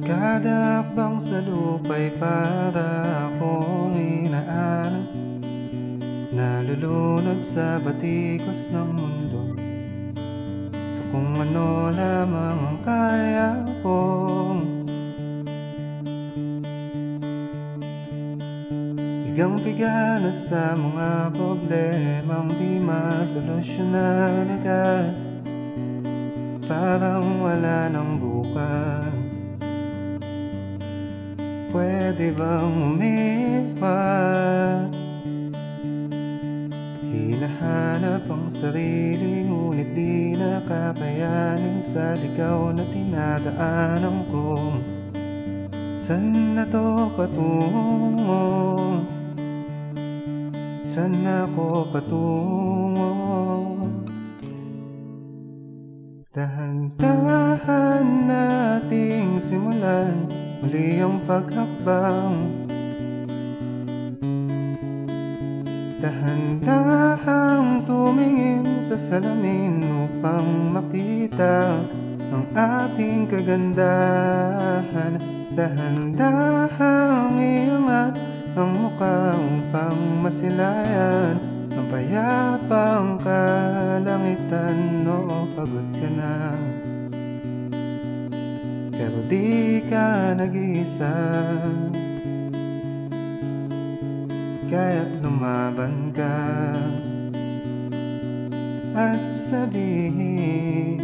Kada hakbang sa lupa'y para akong inaanak, nalulunod sa batikos ng mundo, sa kung ano lamang ang kaya kong bigang-biga na sa mga problemang di masolusyonan agad. Parang wala nang bukas. Pwede bang umiwas? Hinahanap ang sarili, ngunit di nakakayanin sa ligaw na tinadaanan ko. Saan na to patungo? Saan ako patungo? Dahan-dahan nating simulan muli ang paghakbang. Dahan-dahang tumingin sa salamin upang makita ang ating kagandahan. Dahan-dahang iangat ang mukha upang masilayan ang payapang kalangitan. Oo, pagod ka na, pero di ka nag-iisa. Kaya lumaban ka at sabihin